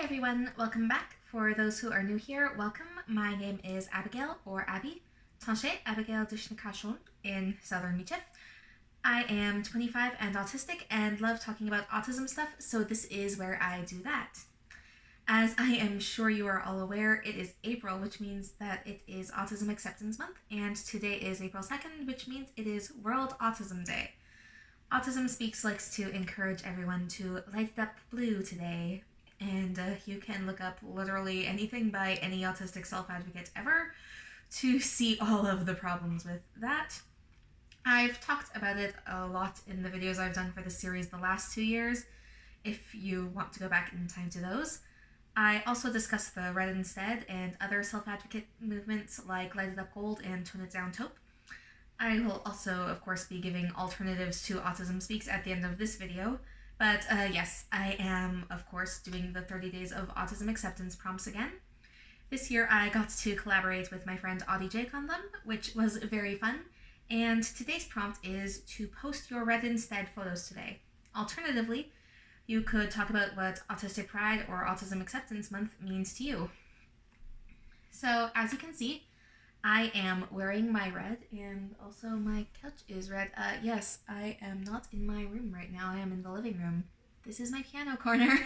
everyone, welcome back. For those who are new here, welcome. My name is Abigail, or Abby, Taanishi Abigail dishinikaashoon in Southern Michif. I am 25 and autistic and love talking about autism stuff, so this is where I do that. As I am sure you are all aware, it is April, which means that it is Autism Acceptance Month, and today is April 2nd, which means it is World Autism Day. Autism Speaks likes to encourage everyone to light it up blue today, and you can look up literally anything by any autistic self-advocate ever to see all of the problems with that. I've talked about it a lot in the videos I've done for the series the last 2 years, if you want to go back in time to those. I also discuss the RedInstead and other self-advocate movements like Light It Up Gold and Tone It Down Taupe. I will also, of course, be giving alternatives to Autism Speaks at the end of this video. But yes, I am, of course, doing the 30 Days of Autism Acceptance prompts again. This year I got to collaborate with my friend Audie Jake on them, which was very fun. And today's prompt is to post your RedInstead photos today. Alternatively, you could talk about what Autistic Pride or Autism Acceptance Month means to you. So, as you can see, I am wearing my red, and also my couch is red. Yes, I am not in my room right now. I am in the living room. This is my piano corner.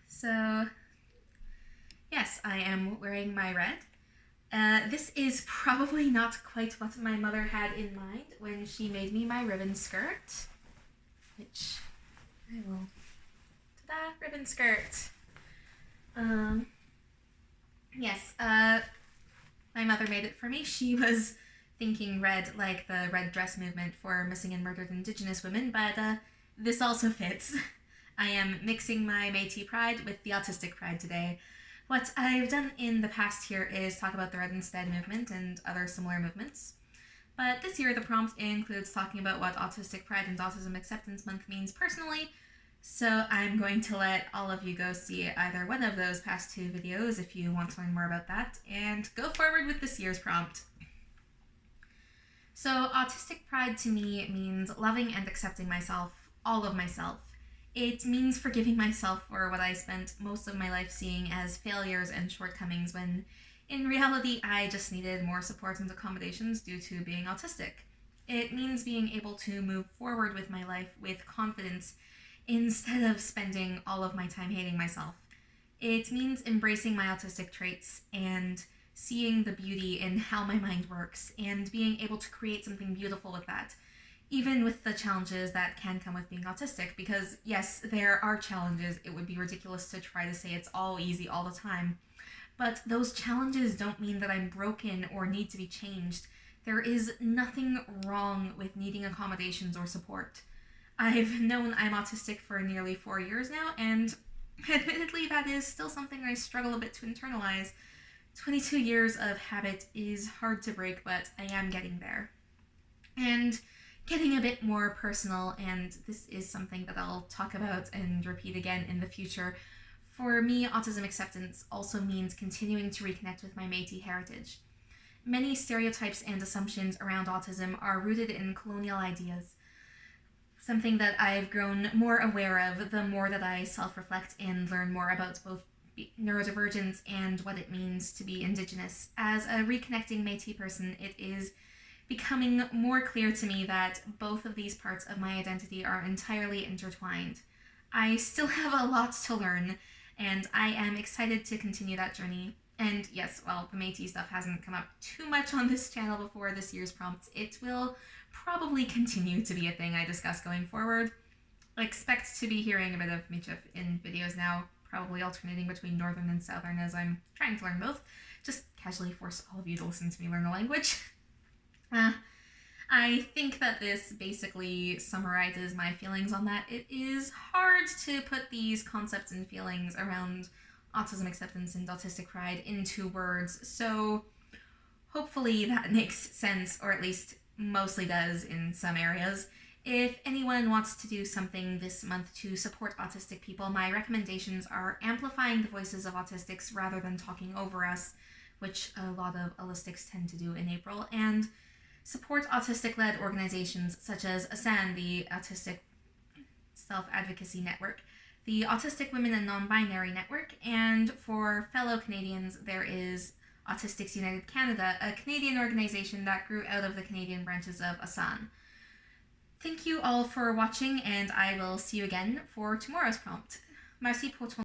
So, yes, I am wearing my red. This is probably not quite what my mother had in mind when she made me my ribbon skirt, which I will, ta-da, ribbon skirt. Yes, my mother made it for me. She was thinking red like the red dress movement for missing and murdered Indigenous women, but this also fits. I am mixing my Métis pride with the autistic pride today. What I've done in the past here is talk about the RedInstead movement and other similar movements. But this year the prompt includes talking about what Autistic Pride and Autism Acceptance Month means personally, so I'm going to let all of you go see either one of those past two videos if you want to learn more about that, and go forward with this year's prompt. So Autistic Pride to me means loving and accepting myself, all of myself. It means forgiving myself for what I spent most of my life seeing as failures and shortcomings when in reality I just needed more support and accommodations due to being autistic. It means being able to move forward with my life with confidence instead of spending all of my time hating myself. It means embracing my autistic traits and seeing the beauty in how my mind works and being able to create something beautiful with that, even with the challenges that can come with being autistic, because yes, there are challenges. It would be ridiculous to try to say it's all easy all the time, but those challenges don't mean that I'm broken or need to be changed. There is nothing wrong with needing accommodations or support. I've known I'm autistic for nearly 4 years now, and admittedly that is still something I struggle a bit to internalize. 22 years of habit is hard to break, but I am getting there. And getting a bit more personal, and this is something that I'll talk about and repeat again in the future, for me, autism acceptance also means continuing to reconnect with my Métis heritage. Many stereotypes and assumptions around autism are rooted in colonial ideas, something that I've grown more aware of the more that I self-reflect and learn more about both neurodivergence and what it means to be Indigenous. As a reconnecting Métis person, it is becoming more clear to me that both of these parts of my identity are entirely intertwined. I still have a lot to learn, and I am excited to continue that journey. And yes, while the Métis stuff hasn't come up too much on this channel before this year's prompts, it will probably continue to be a thing I discuss going forward. I expect to be hearing a bit of Michif in videos now, probably alternating between Northern and Southern as I'm trying to learn both. Just casually force all of you to listen to me learn a language. I think that this basically summarizes my feelings on that. It is hard to put these concepts and feelings around autism acceptance and autistic pride into words, so hopefully that makes sense, or at least mostly does in some areas. If anyone wants to do something this month to support autistic people, my recommendations are amplifying the voices of autistics rather than talking over us, which a lot of allistics tend to do in April, and support autistic-led organizations such as ASAN, the Autistic Self-Advocacy Network, the Autistic Women and Non-Binary Network, and for fellow Canadians, there is Autistics United Canada, a Canadian organization that grew out of the Canadian branches of ASAN. Thank you all for watching, and I will see you again for tomorrow's prompt. Maarsii pour ton